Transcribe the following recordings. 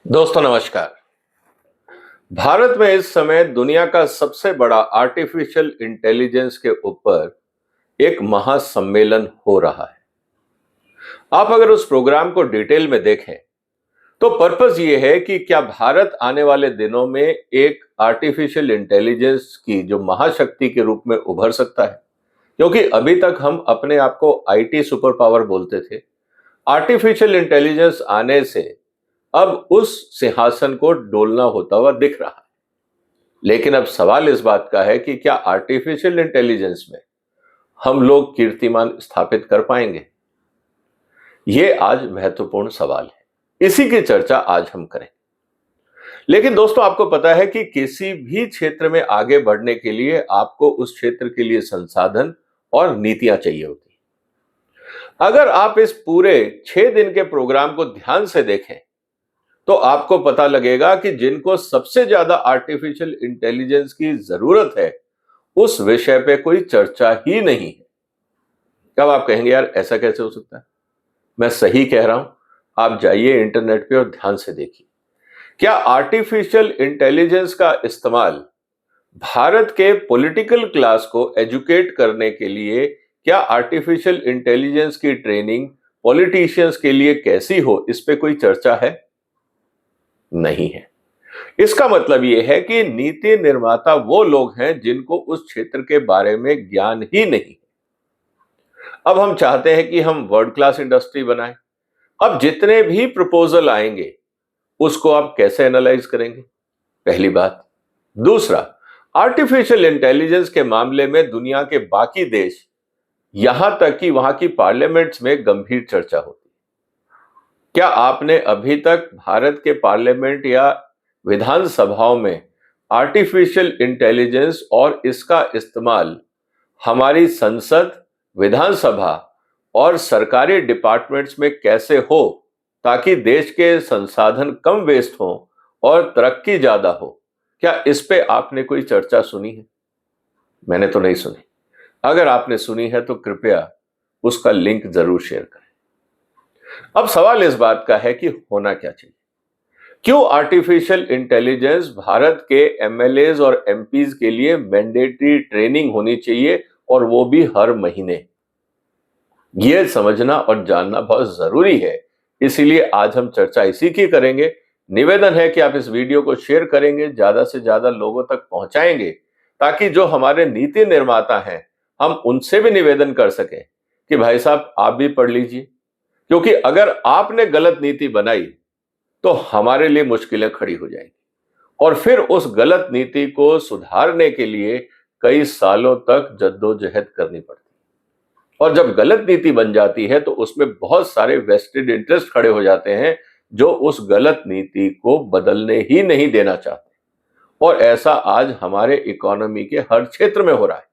दोस्तों नमस्कार। भारत में इस समय दुनिया का सबसे बड़ा आर्टिफिशियल इंटेलिजेंस के ऊपर एक महासम्मेलन हो रहा है। आप अगर उस प्रोग्राम को डिटेल में देखें तो पर्पस ये है कि क्या भारत आने वाले दिनों में एक आर्टिफिशियल इंटेलिजेंस की जो महाशक्ति के रूप में उभर सकता है, क्योंकि अभी तक हम अपने आप को आईटी सुपर पावर बोलते थे। आर्टिफिशियल इंटेलिजेंस आने से अब उस सिंहासन को डोलना होता हुआ दिख रहा है। लेकिन अब सवाल इस बात का है कि क्या आर्टिफिशियल इंटेलिजेंस में हम लोग कीर्तिमान स्थापित कर पाएंगे? यह आज महत्वपूर्ण सवाल है। इसी की चर्चा आज हम करें। लेकिन दोस्तों, आपको पता है कि किसी भी क्षेत्र में आगे बढ़ने के लिए आपको उस क्षेत्र के लिए संसाधन और नीतियां चाहिए होती हैं। अगर आप इस पूरे 6 दिन के प्रोग्राम को ध्यान से देखें तो आपको पता लगेगा कि जिनको सबसे ज्यादा आर्टिफिशियल इंटेलिजेंस की जरूरत है उस विषय पे कोई चर्चा ही नहीं है। कब आप कहेंगे यार ऐसा कैसे हो सकता है? मैं सही कह रहा हूं। आप जाइए इंटरनेट पे और ध्यान से देखिए। क्या आर्टिफिशियल इंटेलिजेंस का इस्तेमाल भारत के पॉलिटिकल क्लास को एजुकेट करने के लिए, क्या आर्टिफिशियल इंटेलिजेंस की ट्रेनिंग पॉलिटिशियंस के लिए कैसी हो, इस पे कोई चर्चा है? नहीं है। इसका मतलब यह है कि नीति निर्माता वो लोग हैं जिनको उस क्षेत्र के बारे में ज्ञान ही नहीं। अब हम चाहते हैं कि हम वर्ल्ड क्लास इंडस्ट्री बनाएं। अब जितने भी प्रपोजल आएंगे उसको आप कैसे एनालाइज करेंगे? पहली बात। दूसरा, आर्टिफिशियल इंटेलिजेंस के मामले में दुनिया के बाकी देश, यहां तक कि वहां की पार्लियामेंट्स में गंभीर चर्चा होती है। क्या आपने अभी तक भारत के पार्लियामेंट या विधानसभाओं में आर्टिफिशियल इंटेलिजेंस और इसका इस्तेमाल हमारी संसद, विधानसभा और सरकारी डिपार्टमेंट्स में कैसे हो ताकि देश के संसाधन कम वेस्ट हो और तरक्की ज्यादा हो, क्या इस पे आपने कोई चर्चा सुनी है? मैंने तो नहीं सुनी। अगर आपने सुनी है तो कृपया उसका लिंक जरूर शेयर करें। अब सवाल इस बात का है कि होना क्या चाहिए। क्यों आर्टिफिशियल इंटेलिजेंस भारत के एमएलएज और एमपीज के लिए मैंडेटरी ट्रेनिंग होनी चाहिए, और वो भी हर महीने? यह समझना और जानना बहुत जरूरी है। इसीलिए आज हम चर्चा इसी की करेंगे। निवेदन है कि आप इस वीडियो को शेयर करेंगे, ज्यादा से ज्यादा लोगों तक पहुंचाएंगे, ताकि जो हमारे नीति निर्माता हैं हम उनसे भी निवेदन कर सकें कि भाई साहब आप भी पढ़ लीजिए, क्योंकि अगर आपने गलत नीति बनाई तो हमारे लिए मुश्किलें खड़ी हो जाएंगी और फिर उस गलत नीति को सुधारने के लिए कई सालों तक जद्दोजहद करनी पड़ती है। और जब गलत नीति बन जाती है तो उसमें बहुत सारे वेस्टेड इंटरेस्ट खड़े हो जाते हैं जो उस गलत नीति को बदलने ही नहीं देना चाहते। और ऐसा आज हमारे इकोनॉमी के हर क्षेत्र में हो रहा है,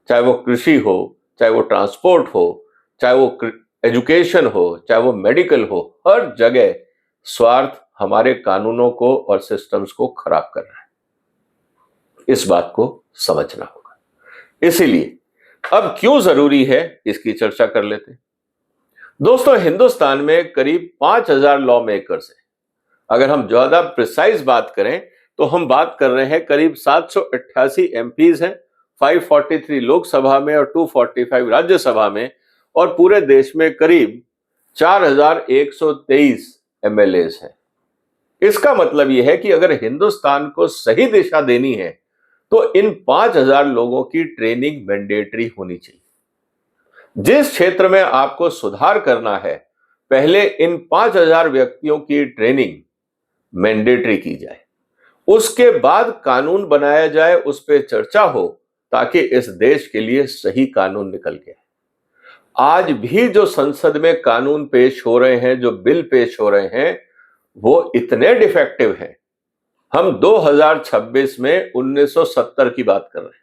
चाहे वो कृषि हो, चाहे वो ट्रांसपोर्ट हो, चाहे वो एजुकेशन हो, चाहे वो मेडिकल हो। हर जगह स्वार्थ हमारे कानूनों को और सिस्टम्स को खराब कर रहा है। इस बात को समझना होगा। इसीलिए अब क्यों जरूरी है इसकी चर्चा कर लेते हैं। दोस्तों, हिंदुस्तान में करीब 5000 लॉ मेकर्स हैं। अगर हम ज्यादा प्रिसाइज बात करें तो हम बात कर रहे हैं करीब 788 एमपीज हैं, 543 लोकसभा में और 245 राज्यसभा में, और पूरे देश में करीब 4123 एमएलएस हैं। इसका मतलब यह है कि अगर हिंदुस्तान को सही दिशा देनी है तो इन 5000 लोगों की ट्रेनिंग मैंडेटरी होनी चाहिए। जिस क्षेत्र में आपको सुधार करना है, पहले इन 5000 व्यक्तियों की ट्रेनिंग मैंडेटरी की जाए, उसके बाद कानून बनाया जाए, उस पर चर्चा हो, ताकि इस देश के लिए सही कानून निकल के आए। आज भी जो संसद में कानून पेश हो रहे हैं, जो बिल पेश हो रहे हैं, वो इतने डिफेक्टिव हैं। हम 2026 में 1970 की बात कर रहे हैं।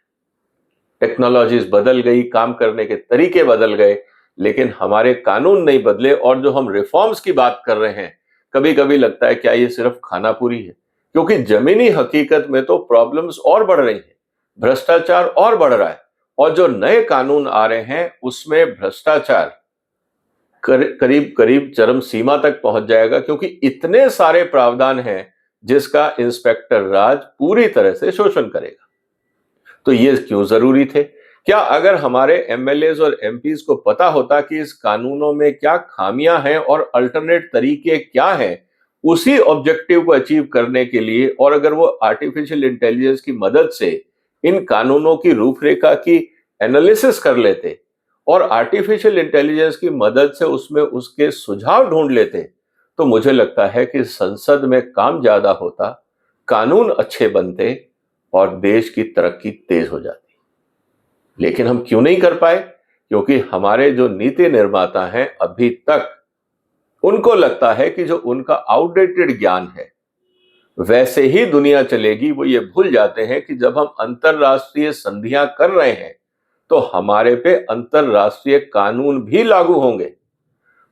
टेक्नोलॉजीज बदल गई, काम करने के तरीके बदल गए, लेकिन हमारे कानून नहीं बदले। और जो हम रिफॉर्म्स की बात कर रहे हैं, कभी कभी लगता है क्या ये सिर्फ खाना पूरी है, क्योंकि जमीनी हकीकत में तो प्रॉब्लम्स और बढ़ रही हैं, भ्रष्टाचार और बढ़ रहा है, और जो नए कानून आ रहे हैं उसमें भ्रष्टाचार करीब करीब चरम सीमा तक पहुंच जाएगा, क्योंकि इतने सारे प्रावधान हैं जिसका इंस्पेक्टर राज पूरी तरह से शोषण करेगा। तो ये क्यों जरूरी थे? क्या अगर हमारे एमएलएज और एमपीज को पता होता कि इस कानूनों में क्या खामियां हैं और अल्टरनेट तरीके क्या हैं उसी ऑब्जेक्टिव को अचीव करने के लिए, और अगर वो आर्टिफिशियल इंटेलिजेंस की मदद से इन कानूनों की रूपरेखा की एनालिसिस कर लेते और आर्टिफिशियल इंटेलिजेंस की मदद से उसमें उसके सुझाव ढूंढ लेते, तो मुझे लगता है कि संसद में काम ज्यादा होता, कानून अच्छे बनते और देश की तरक्की तेज हो जाती। लेकिन हम क्यों नहीं कर पाए? क्योंकि हमारे जो नीति निर्माता हैं अभी तक उनको लगता है कि जो उनका आउटडेटेड ज्ञान है वैसे ही दुनिया चलेगी। वो ये भूल जाते हैं कि जब हम अंतरराष्ट्रीय संधियां कर रहे हैं तो हमारे पे अंतरराष्ट्रीय कानून भी लागू होंगे।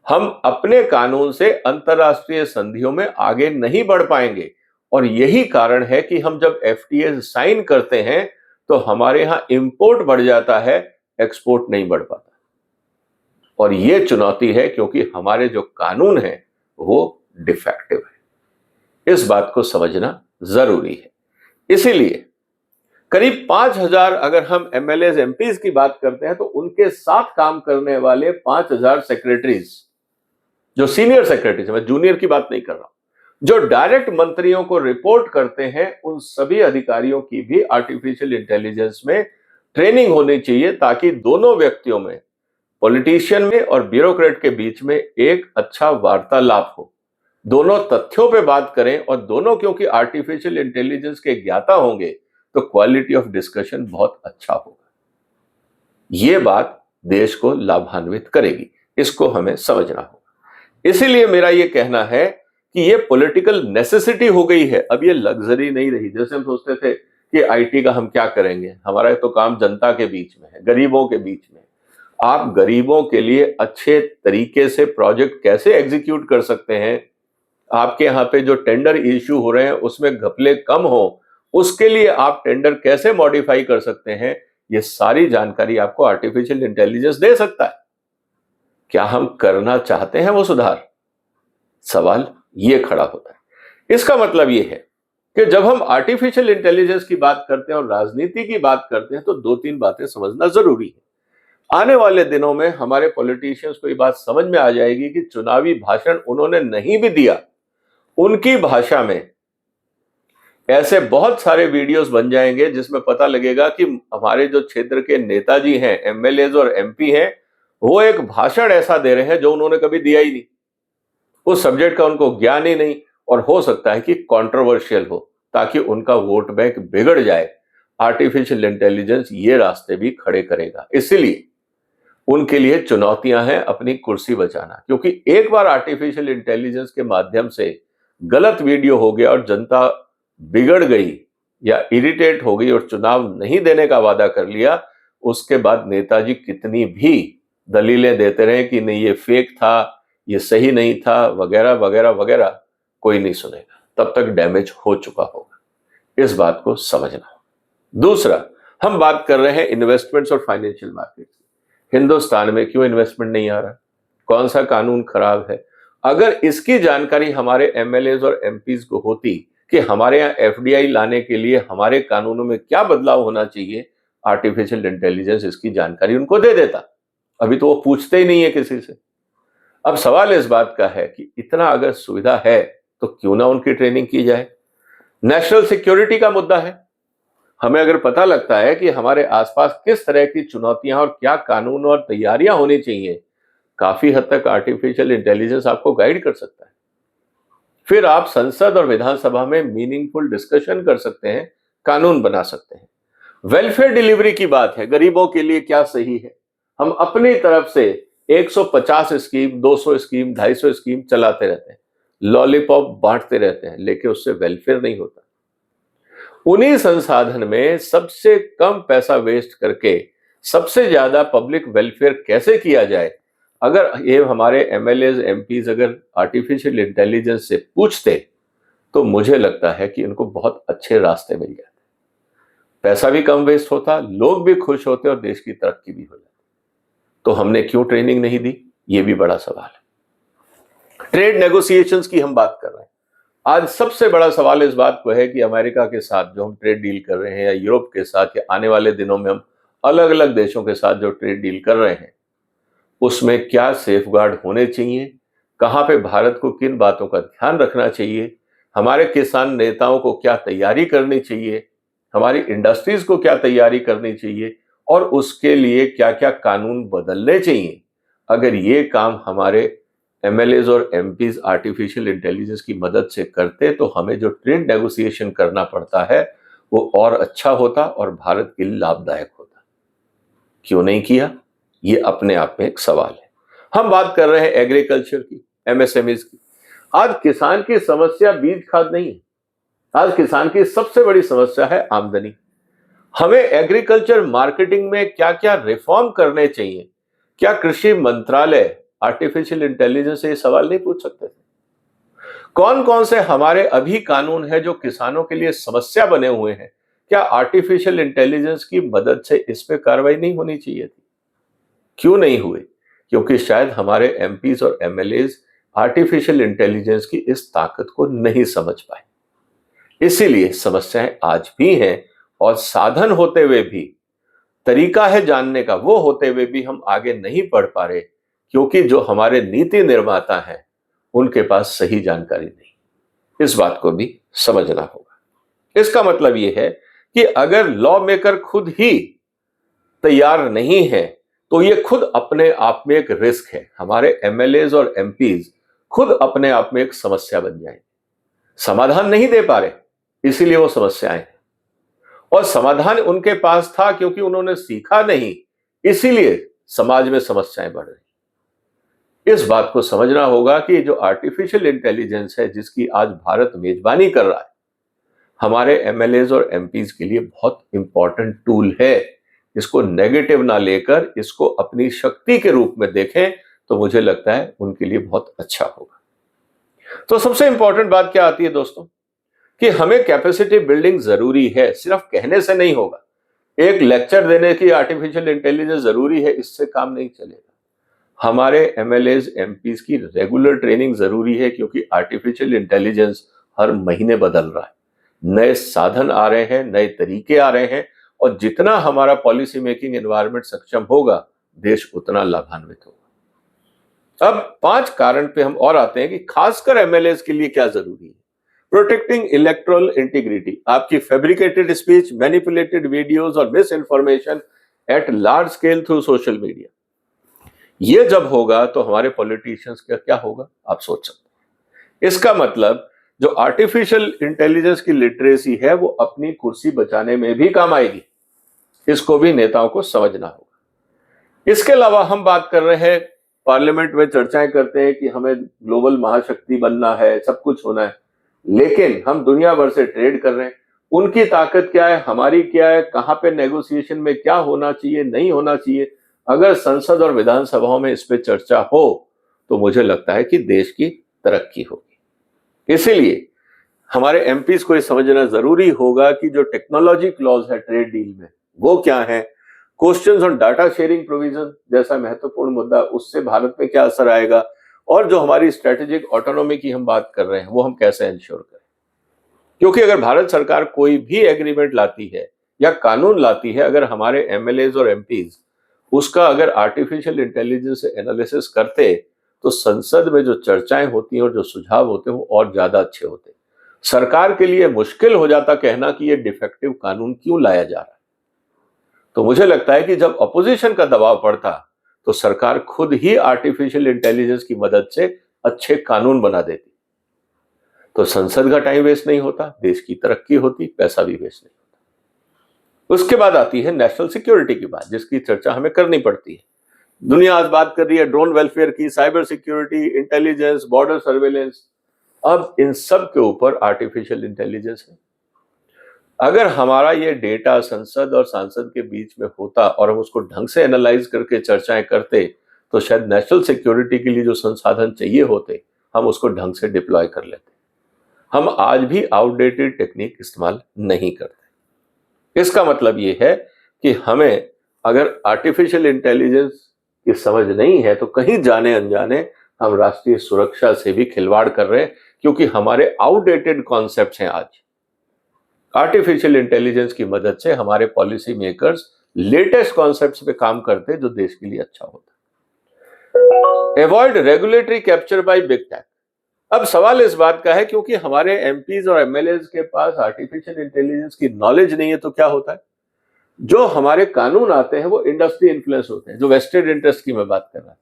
हम अपने कानून से अंतरराष्ट्रीय संधियों में आगे नहीं बढ़ पाएंगे, और यही कारण है कि हम जब एफटीए साइन करते हैं तो हमारे यहां इंपोर्ट बढ़ जाता है, एक्सपोर्ट नहीं बढ़ पाता। और यह चुनौती है क्योंकि हमारे जो कानून हैं वो डिफेक्टिव है। इस बात को समझना जरूरी है। इसीलिए करीब 5,000 अगर हम एमएलए एमपीज की बात करते हैं तो उनके साथ काम करने वाले 5,000 सेक्रेटरीज, जो सीनियर सेक्रेटरीज, मैं जूनियर की बात नहीं कर रहा हूं, जो डायरेक्ट मंत्रियों को रिपोर्ट करते हैं, उन सभी अधिकारियों की भी आर्टिफिशियल इंटेलिजेंस में ट्रेनिंग होनी चाहिए, ताकि दोनों व्यक्तियों में, पॉलिटिशियन में और ब्यूरोक्रेट के बीच में एक अच्छा वार्तालाप हो, दोनों तथ्यों पे बात करें, और दोनों क्योंकि आर्टिफिशियल इंटेलिजेंस के ज्ञाता होंगे तो क्वालिटी ऑफ डिस्कशन बहुत अच्छा होगा। यह बात देश को लाभान्वित करेगी, इसको हमें समझना होगा। इसीलिए मेरा यह कहना है कि यह पॉलिटिकल नेसेसिटी हो गई है, अब यह लग्जरी नहीं रही। जैसे हम सोचते थे कि आईटी का हम क्या करेंगे, हमारा तो काम जनता के बीच में है, गरीबों के बीच में। आप गरीबों के लिए अच्छे तरीके से प्रोजेक्ट कैसे एग्जीक्यूट कर सकते हैं, आपके यहाँ पे जो टेंडर इश्यू हो रहे हैं उसमें घपले कम हो, उसके लिए आप टेंडर कैसे मॉडिफाई कर सकते हैं, ये सारी जानकारी आपको आर्टिफिशियल इंटेलिजेंस दे सकता है। क्या हम करना चाहते हैं वो सुधार? सवाल ये खड़ा होता है। इसका मतलब ये है कि जब हम आर्टिफिशियल इंटेलिजेंस की बात करते हैं और राजनीति की बात करते हैं तो 2-3 बातें समझना जरूरी है। आने वाले दिनों में हमारे पॉलिटिशियंस को ये बात समझ में आ जाएगी कि चुनावी भाषण उन्होंने नहीं भी दिया, उनकी भाषा में ऐसे बहुत सारे वीडियोस बन जाएंगे जिसमें पता लगेगा कि हमारे जो क्षेत्र के नेताजी हैं, एमएलए और एमपी हैं, वो एक भाषण ऐसा दे रहे हैं जो उन्होंने कभी दिया ही नहीं, उस सब्जेक्ट का उनको ज्ञान ही नहीं, और हो सकता है कि कंट्रोवर्शियल हो, ताकि उनका वोट बैंक बिगड़ जाए। आर्टिफिशियल इंटेलिजेंस ये रास्ते भी खड़े करेगा। इसलिए उनके लिए चुनौतियां हैं अपनी कुर्सी बचाना, क्योंकि एक बार आर्टिफिशियल इंटेलिजेंस के माध्यम से गलत वीडियो हो गया और जनता बिगड़ गई या इरिटेट हो गई और चुनाव नहीं देने का वादा कर लिया, उसके बाद नेताजी कितनी भी दलीलें देते रहे कि नहीं ये फेक था, ये सही नहीं था, वगैरह वगैरह वगैरह, कोई नहीं सुनेगा, तब तक डैमेज हो चुका होगा। इस बात को समझना। दूसरा, हम बात कर रहे हैं इन्वेस्टमेंट्स और फाइनेंशियल मार्केट। हिंदुस्तान में क्यों इन्वेस्टमेंट नहीं आ रहा? कौन सा कानून खराब है? अगर इसकी जानकारी हमारे एमएलए और एमपीज को होती कि हमारे यहाँ एफडीआई लाने के लिए हमारे कानूनों में क्या बदलाव होना चाहिए, आर्टिफिशियल इंटेलिजेंस इसकी जानकारी उनको दे देता। अभी तो वो पूछते ही नहीं है किसी से। अब सवाल इस बात का है कि इतना अगर सुविधा है तो क्यों ना उनकी ट्रेनिंग की जाए। नेशनल सिक्योरिटी का मुद्दा है। हमें अगर पता लगता है कि हमारे आसपास किस तरह की चुनौतियां और क्या कानून और तैयारियां होनी चाहिए, काफी हद तक आर्टिफिशियल इंटेलिजेंस आपको गाइड कर सकता है। फिर आप संसद और विधानसभा में मीनिंगफुल डिस्कशन कर सकते हैं, कानून बना सकते हैं। वेलफेयर डिलीवरी की बात है, गरीबों के लिए क्या सही है। हम अपनी तरफ से 150 स्कीम, 200 स्कीम, 250 स्कीम चलाते रहते हैं, लॉलीपॉप बांटते रहते हैं, लेकिन उससे वेलफेयर नहीं होता। उन्हीं संसाधन में सबसे कम पैसा वेस्ट करके सबसे ज्यादा पब्लिक वेलफेयर कैसे किया जाए, अगर ये हमारे एमएलए एमपीज अगर आर्टिफिशियल इंटेलिजेंस से पूछते तो मुझे लगता है कि इनको बहुत अच्छे रास्ते मिल जाते, पैसा भी कम वेस्ट होता, लोग भी खुश होते और देश की तरक्की भी हो जाती। तो हमने क्यों ट्रेनिंग नहीं दी, ये भी बड़ा सवाल है। ट्रेड नेगोशिएशंस की हम बात कर रहे हैं। आज सबसे बड़ा सवाल इस बात को है कि अमेरिका के साथ जो हम ट्रेड डील कर रहे हैं, या यूरोप के साथ, या आने वाले दिनों में हम अलग अलग देशों के साथ जो ट्रेड डील कर रहे हैं, उसमें क्या सेफगार्ड होने चाहिए, कहां पे भारत को किन बातों का ध्यान रखना चाहिए, हमारे किसान नेताओं को क्या तैयारी करनी चाहिए, हमारी इंडस्ट्रीज को क्या तैयारी करनी चाहिए, और उसके लिए क्या क्या कानून बदलने चाहिए। अगर ये काम हमारे एमएलएज और एमपीज आर्टिफिशियल इंटेलिजेंस की मदद से करते तो हमें जो ट्रेड नेगोशिएशन करना पड़ता है वो और अच्छा होता और भारत के लिए लाभदायक होता। क्यों नहीं किया, ये अपने आप में एक सवाल है। हम बात कर रहे हैं एग्रीकल्चर की, एमएसएमईज की। आज किसान की समस्या बीज खाद नहीं है, आज किसान की सबसे बड़ी समस्या है आमदनी। हमें एग्रीकल्चर मार्केटिंग में क्या क्या रिफॉर्म करने चाहिए। क्या कृषि मंत्रालय आर्टिफिशियल इंटेलिजेंस से ये सवाल नहीं पूछ सकते थे? कौन कौन से हमारे अभी कानून है जो किसानों के लिए समस्या बने हुए हैं, क्या आर्टिफिशियल इंटेलिजेंस की मदद से इस पे कार्रवाई नहीं होनी चाहिए थी? क्यों नहीं हुए? क्योंकि शायद हमारे एमपीज और एमएलएज आर्टिफिशियल इंटेलिजेंस की इस ताकत को नहीं समझ पाए। इसीलिए समस्याएं आज भी हैं, और साधन होते हुए भी, तरीका है जानने का, वो होते हुए भी हम आगे नहीं बढ़ पा रहे, क्योंकि जो हमारे नीति निर्माता हैं उनके पास सही जानकारी नहीं। इस बात को भी समझना होगा। इसका मतलब यह है कि अगर लॉ मेकर खुद ही तैयार नहीं है तो ये खुद अपने आप में एक रिस्क है। हमारे एमएलएज और एमपीज खुद अपने आप में एक समस्या बन जाएंगे। समाधान नहीं दे पा रहे, इसीलिए वो समस्याएं हैं, और समाधान उनके पास था क्योंकि उन्होंने सीखा नहीं, इसीलिए समाज में समस्याएं बढ़ रही। इस बात को समझना होगा कि जो आर्टिफिशियल इंटेलिजेंस है जिसकी आज भारत मेजबानी कर रहा है, हमारे एमएलएज और एमपीज के लिए बहुत इंपॉर्टेंट टूल है। इसको नेगेटिव ना लेकर इसको अपनी शक्ति के रूप में देखें तो मुझे लगता है उनके लिए बहुत अच्छा होगा। तो सबसे इंपॉर्टेंट बात क्या आती है दोस्तों, कि हमें कैपेसिटी बिल्डिंग जरूरी है, सिर्फ कहने से नहीं होगा। एक लेक्चर देने की आर्टिफिशियल इंटेलिजेंस जरूरी है, इससे काम नहीं चलेगा। हमारे एमएलएज एमपीज की रेगुलर ट्रेनिंग जरूरी है, क्योंकि आर्टिफिशियल इंटेलिजेंस हर महीने बदल रहा है, नए साधन आ रहे हैं, नए तरीके आ रहे हैं, और जितना हमारा पॉलिसी मेकिंग एनवायरनमेंट सक्षम होगा, देश उतना लाभान्वित होगा। अब 5 कारण पे हम और आते हैं कि खासकर एमएलएज के लिए क्या जरूरी है। प्रोटेक्टिंग इलेक्टोरल इंटीग्रिटी, आपकी फैब्रिकेटेड स्पीच, मैनिपुलेटेड वीडियोस और miss information at large scale through social media, ये जब होगा तो हमारे पॉलिटिशियंस का क्या होगा, आप सोच सकते हैं। इसका मतलब जो आर्टिफिशियल इंटेलिजेंस की लिटरेसी है वो अपनी कुर्सी बचाने में भी काम आएगी, इसको भी नेताओं को समझना होगा। इसके अलावा हम बात कर रहे हैं, पार्लियामेंट में चर्चाएं करते हैं कि हमें ग्लोबल महाशक्ति बनना है, सब कुछ होना है, लेकिन हम दुनिया भर से ट्रेड कर रहे हैं। उनकी ताकत क्या है, हमारी क्या है, कहां पे नेगोशिएशन में क्या होना चाहिए, नहीं होना चाहिए। अगर संसद और विधानसभाओं में इस पे चर्चा हो तो मुझे लगता है कि देश की तरक्की होगी। इसीलिए हमारे एमपीज को ये समझना जरूरी होगा कि जो टेक्नोलॉजी क्लॉज है ट्रेड डील में वो क्या है, questions on data sharing provision जैसा महत्वपूर्ण मुद्दा, उससे भारत में क्या असर आएगा, और जो हमारी स्ट्रेटेजिक ऑटोनॉमी की हम बात कर रहे हैं वो हम कैसे इंश्योर करें। क्योंकि अगर भारत सरकार कोई भी एग्रीमेंट लाती है या कानून लाती है, अगर हमारे एमएलएज और एमपीज उसका अगर आर्टिफिशियल इंटेलिजेंस से एनालिसिस करते तो संसद में जो चर्चाएं होती हैं और जो सुझाव होते हैं वो और ज्यादा अच्छे होते। सरकार के लिए मुश्किल हो जाता कहना कि ये डिफेक्टिव कानून क्यों लाया जा रहा है। तो मुझे लगता है कि जब अपोजिशन का दबाव पड़ता तो सरकार खुद ही आर्टिफिशियल इंटेलिजेंस की मदद से अच्छे कानून बना देती, तो संसद का टाइम वेस्ट नहीं होता, देश की तरक्की होती, पैसा भी वेस्ट नहीं होता। उसके बाद आती है नेशनल सिक्योरिटी की बात, जिसकी चर्चा हमें करनी पड़ती है। दुनिया आज बात कर रही है ड्रोन वेलफेयर की, cyber security, intelligence, border surveillance. अब इन सब के ऊपर आर्टिफिशियल इंटेलिजेंस है। अगर हमारा ये डेटा संसद और सांसद के बीच में होता और हम उसको ढंग से एनालाइज करके चर्चाएं करते तो शायद नेशनल सिक्योरिटी के लिए जो संसाधन चाहिए होते हम उसको ढंग से डिप्लॉय कर लेते। हम आज भी आउटडेटेड टेक्निक इस्तेमाल नहीं करते। इसका मतलब ये है कि हमें अगर आर्टिफिशियल इंटेलिजेंस की समझ नहीं है तो कहीं जाने अनजाने हम राष्ट्रीय सुरक्षा से भी खिलवाड़ कर रहे हैं, क्योंकि हमारे आउटडेटेड कॉन्सेप्ट्स हैं। आज आर्टिफिशियल इंटेलिजेंस की मदद से हमारे पॉलिसी मेकर्स लेटेस्ट कॉन्सेप्ट्स पे काम करते हैं जो देश के लिए अच्छा होता है। Avoid regulatory capture by big tech. अब सवाल इस बात का है, क्योंकि हमारे एमपीज और एमएलएज के पास आर्टिफिशियल इंटेलिजेंस की नॉलेज नहीं है, तो क्या होता है, जो हमारे कानून आते हैं वो इंडस्ट्री इन्फ्लुएंस होते हैं, जो वेस्टेड इंटरेस्ट की मैं बात कर रहा हूं,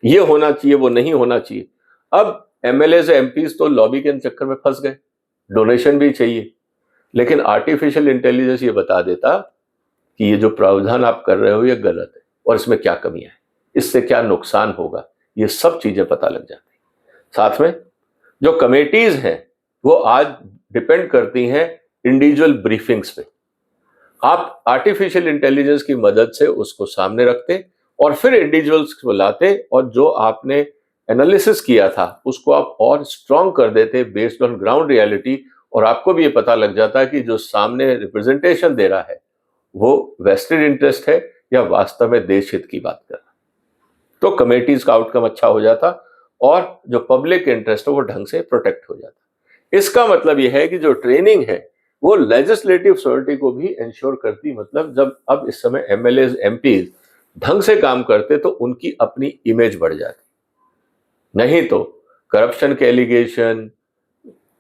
ये होना चाहिए, वो नहीं होना चाहिए। अब एमएलएज एमपीज तो लॉबी के चक्कर में फंस गए, डोनेशन भी चाहिए, लेकिन आर्टिफिशियल इंटेलिजेंस ये बता देता कि ये जो प्रावधान आप कर रहे हो ये गलत है और इसमें क्या कमियां है, इससे क्या नुकसान होगा, ये सब चीजें पता लग जाती। साथ में जो कमेटीज हैं वो आज डिपेंड करती हैं इंडिविजुअल ब्रीफिंग्स पे। आप आर्टिफिशियल इंटेलिजेंस की मदद से उसको सामने रखते और फिर इंडिविजुअल्स को लाते और जो आपने एनालिसिस किया था उसको आप और स्ट्रॉन्ग कर देते बेस्ड ऑन ग्राउंड रियलिटी, और आपको भी ये पता लग जाता है कि जो सामने रिप्रेजेंटेशन दे रहा है वो वेस्टेड इंटरेस्ट है या वास्तव में देश हित की बात कर रहा है। तो कमेटीज का आउटकम अच्छा हो जाता और जो पब्लिक इंटरेस्ट है वो ढंग से प्रोटेक्ट हो जाता। इसका मतलब यह है कि जो ट्रेनिंग है वो लेजिस्लेटिव सॉलिडिटी को भी इंश्योर करती। मतलब जब अब इस समय एमएलएज एमपीज ढंग से काम करते तो उनकी अपनी इमेज बढ़ जाती, नहीं तो करप्शन के एलिगेशन,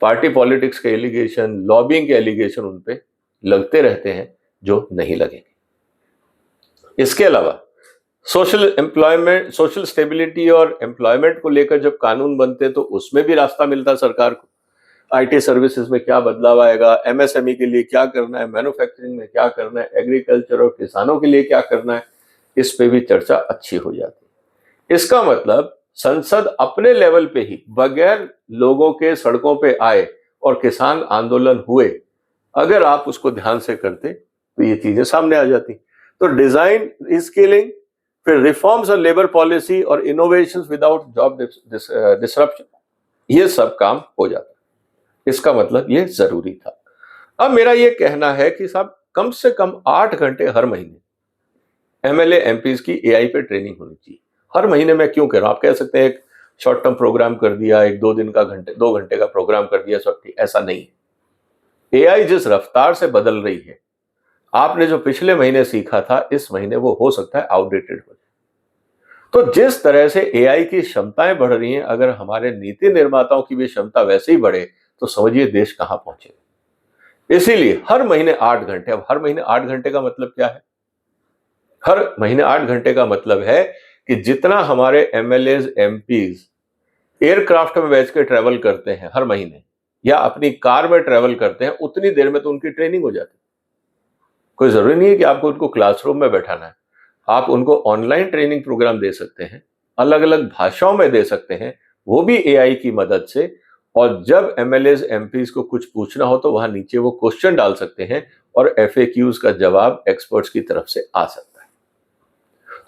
पार्टी पॉलिटिक्स के एलिगेशन, लॉबिंग के एलिगेशन उन पे लगते रहते हैं जो नहीं लगेंगे। इसके अलावा सोशल स्टेबिलिटी और एम्प्लॉयमेंट को लेकर जब कानून बनते तो उसमें भी रास्ता मिलता सरकार को। आईटी सर्विसेज में क्या बदलाव आएगा, एमएसएमई के लिए क्या करना है, मैन्युफैक्चरिंग में क्या करना है, एग्रीकल्चर और किसानों के लिए क्या करना है, इस पे भी चर्चा अच्छी हो जाती। इसका मतलब संसद अपने लेवल पे ही बगैर लोगों के सड़कों पे आए और किसान आंदोलन हुए, अगर आप उसको ध्यान से करते तो ये चीजें सामने आ जाती। तो डिजाइन, स्किलिंग, फिर रिफॉर्म्स और लेबर पॉलिसी और इनोवेशंस विदाउट जॉब डिसरप्शन, ये सब काम हो जाता। इसका मतलब ये जरूरी था। अब मेरा ये कहना है कि साहब कम से कम 8 घंटे हर महीने एमएलए एमपीज की एआई पे ट्रेनिंग होनी चाहिए। हर महीने मैं क्यों कह रहा हूं, आप कह सकते हैं एक शॉर्ट टर्म प्रोग्राम कर दिया, एक 2 घंटे का प्रोग्राम कर दिया, सब ठीक, ऐसा नहीं है। एआई जिस रफ्तार से बदल रही है, आपने जो पिछले महीने सीखा था इस महीने वो हो सकता है आउटडेटेड हो जाए। तो जिस तरह से एआई की क्षमताएं बढ़ रही हैं, अगर हमारे नीति निर्माताओं की भी क्षमता वैसे ही बढ़े तो समझिए देश कहां पहुंचे। इसीलिए हर महीने 8 घंटे। अब हर महीने 8 घंटे का मतलब क्या है? हर महीने 8 घंटे का मतलब है कि जितना हमारे एमएलएज एमपीज एयरक्राफ्ट में बैठ के ट्रेवल करते हैं हर महीने या अपनी कार में ट्रेवल करते हैं, उतनी देर में तो उनकी ट्रेनिंग हो जाती है। कोई जरूरी नहीं है कि आपको उनको क्लासरूम में बैठाना है, आप उनको ऑनलाइन ट्रेनिंग प्रोग्राम दे सकते हैं, अलग अलग भाषाओं में दे सकते हैं, वो भी एआई की मदद से। और जब एमएलएज एमपीज को कुछ पूछना हो तो वहां नीचे वो क्वेश्चन डाल सकते हैं और एफएक्यूज का जवाब एक्सपर्ट्स की तरफ से आ सकता है।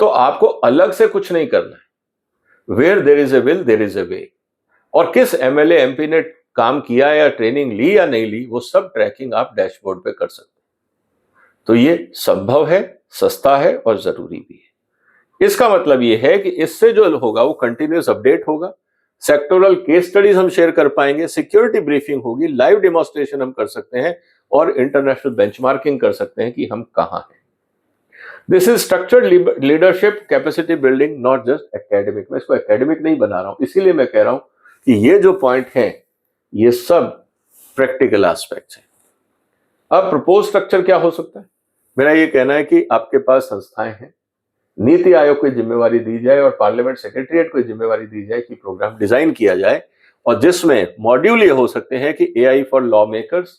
तो आपको अलग से कुछ नहीं करना है। Where there is a will there is a way. और किस एमएलए एमपी ने काम किया या ट्रेनिंग ली या नहीं ली, वो सब ट्रैकिंग आप डैशबोर्ड पे कर सकते हैं। तो ये संभव है, सस्ता है और जरूरी भी है। इसका मतलब ये है कि इससे जो होगा वो कंटिन्यूस अपडेट होगा, सेक्टोरल केस स्टडीज हम शेयर कर पाएंगे, सिक्योरिटी ब्रीफिंग होगी, लाइव डेमोन्स्ट्रेशन हम कर सकते हैं और इंटरनेशनल बेंचमार्किंग कर सकते हैं कि हम कहां हैं। This is structured leadership capacity building, not just academic. मैं इसको एकेडमिक नहीं बना रहा हूं, इसीलिए मैं कह रहा हूं कि ये जो पॉइंट है ये सब प्रैक्टिकल एस्पेक्ट्स हैं। अब प्रपोज स्ट्रक्चर क्या हो सकता है? मेरा ये कहना है कि आपके पास संस्थाएं हैं, नीति आयोग को जिम्मेवारी दी जाए और पार्लियामेंट सेक्रेटरीट को जिम्मेवारी दी जाए कि प्रोग्राम डिजाइन किया जाए और जिसमें मॉड्यूल ये हो सकते हैं कि AI for law makers,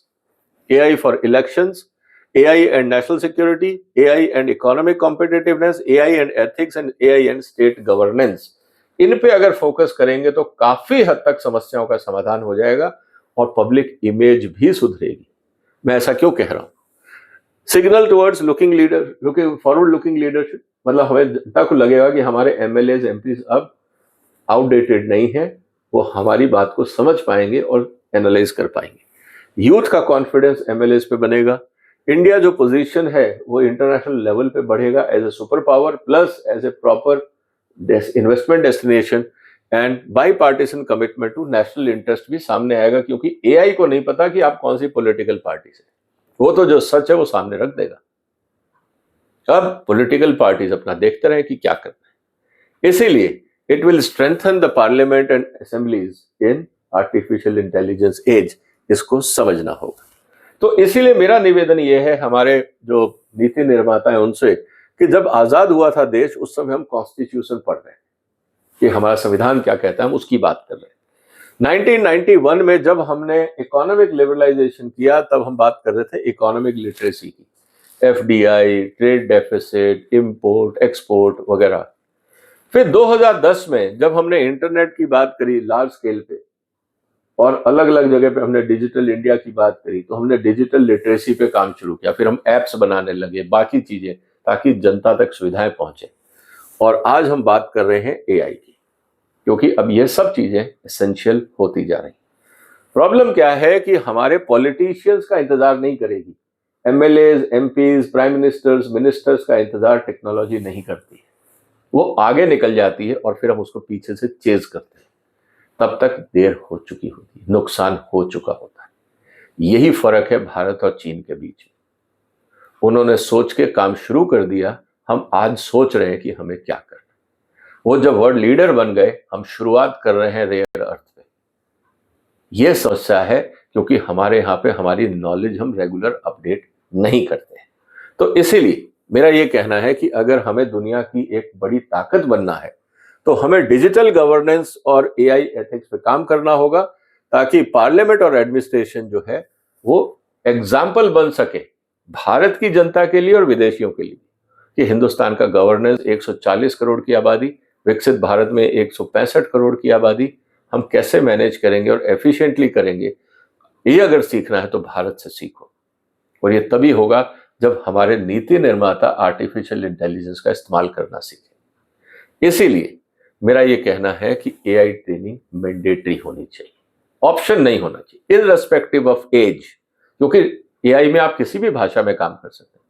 AI for elections, AI and national security, AI and economic competitiveness, AI and ethics and AI and state governance. इन पे अगर फोकस करेंगे तो काफी हद तक समस्याओं का समाधान हो जाएगा और पब्लिक इमेज भी सुधरेगी। मैं ऐसा क्यों कह रहा हूं? Signal towards looking forward looking leadership, मतलब हमें जनता को लगेगा कि हमारे एमएलएज एमपीज अब आउटडेटेड नहीं है, वो हमारी बात को समझ पाएंगे और एनालाइज कर पाएंगे। यूथ का कॉन्फिडेंस एमएलएज पे बनेगा, इंडिया जो पोजीशन है वो इंटरनेशनल लेवल पे बढ़ेगा as a super power plus as a proper investment destination and bipartisan commitment to national interest भी सामने आएगा, क्योंकि एआई को नहीं पता कि आप कौन सी पॉलिटिकल पार्टी से, वो तो जो सच है वो सामने रख देगा। अब पॉलिटिकल पार्टीज अपना देखते रहे कि क्या करना है। इसीलिए it will strengthen the parliament and assemblies in artificial intelligence age, इसको समझना होगा। तो इसीलिए मेरा निवेदन यह है हमारे जो नीति निर्माता है उनसे कि जब आजाद हुआ था देश उस समय हम कॉन्स्टिट्यूशन पढ़ रहे हैं कि हमारा संविधान क्या कहता है, हम उसकी बात कर रहे हैं। 1991 में जब हमने इकोनॉमिक लिबरलाइजेशन किया तब हम बात कर रहे थे इकोनॉमिक लिटरेसी की, FDI, trade deficit, import export वगैरह। फिर 2010 में जब हमने इंटरनेट की बात करी लार्ज स्केल पे और अलग अलग जगह पे हमने डिजिटल इंडिया की बात करी, तो हमने डिजिटल लिटरेसी पे काम शुरू किया। फिर हम एप्स बनाने लगे, बाकी चीजें, ताकि जनता तक सुविधाएं पहुंचे। और आज हम बात कर रहे हैं एआई की, क्योंकि अब ये सब चीजें एसेंशियल होती जा रही। प्रॉब्लम क्या है कि हमारे पॉलिटिशियंस का इंतजार नहीं करेगी, MLAs, MPs, prime ministers, ministers का इंतजार टेक्नोलॉजी नहीं करती है। वो आगे निकल जाती है और फिर हम उसको पीछे से चेज करते हैं, तब तक देर हो चुकी होती है, नुकसान हो चुका होता है। यही फर्क है भारत और चीन के बीच में। उन्होंने सोच के काम शुरू कर दिया, हम आज सोच रहे हैं कि हमें क्या करना। वो जब वर्ल्ड लीडर बन गए, हम शुरुआत कर रहे हैं रेयर अर्थ पे। यह समस्या है क्योंकि हमारे यहाँ पे हमारी नॉलेज हम रेगुलर अपडेट नहीं करते हैं। तो इसीलिए मेरा ये कहना है कि अगर हमें दुनिया की एक बड़ी ताकत बनना है तो हमें डिजिटल गवर्नेंस और एआई एथिक्स पे काम करना होगा, ताकि पार्लियामेंट और एडमिनिस्ट्रेशन जो है वो एग्जाम्पल बन सके भारत की जनता के लिए और विदेशियों के लिए कि हिंदुस्तान का गवर्नेंस 140 करोड़ की आबादी, विकसित भारत में 165 करोड़ की आबादी, हम कैसे मैनेज करेंगे और एफिशिएंटली करेंगे। ये अगर सीखना है तो भारत से सीखो, और ये तभी होगा जब हमारे नीति निर्माता आर्टिफिशियल इंटेलिजेंस का इस्तेमाल करना सीखें। इसीलिए मेरा ये कहना है कि एआई ट्रेनिंग मैंडेटरी होनी चाहिए, ऑप्शन नहीं होना चाहिए, इररिस्पेक्टिव ऑफ एज, क्योंकि एआई में आप किसी भी भाषा में काम कर सकते हैं।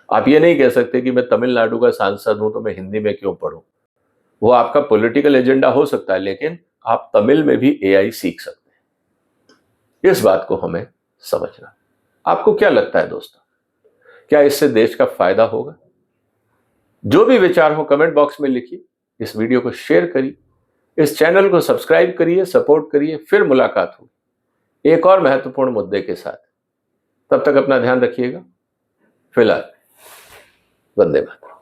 आप ये नहीं कह सकते कि मैं तमिलनाडु का सांसद हूं तो मैं हिंदी में क्यों पढ़ूं। वो आपका पॉलिटिकल एजेंडा हो सकता है, लेकिन आप तमिल में भी एआई सीख सकते हैं। इस बात को हमें समझना। आपको क्या लगता है दोस्तों, क्या इससे देश का फायदा होगा? जो भी विचार हो कमेंट बॉक्स में लिखिए, इस वीडियो को शेयर करिए, इस चैनल को सब्सक्राइब करिए, सपोर्ट करिए। फिर मुलाकात होगी एक और महत्वपूर्ण मुद्दे के साथ। तब तक अपना ध्यान रखिएगा। फिलहाल वंदे मातरम।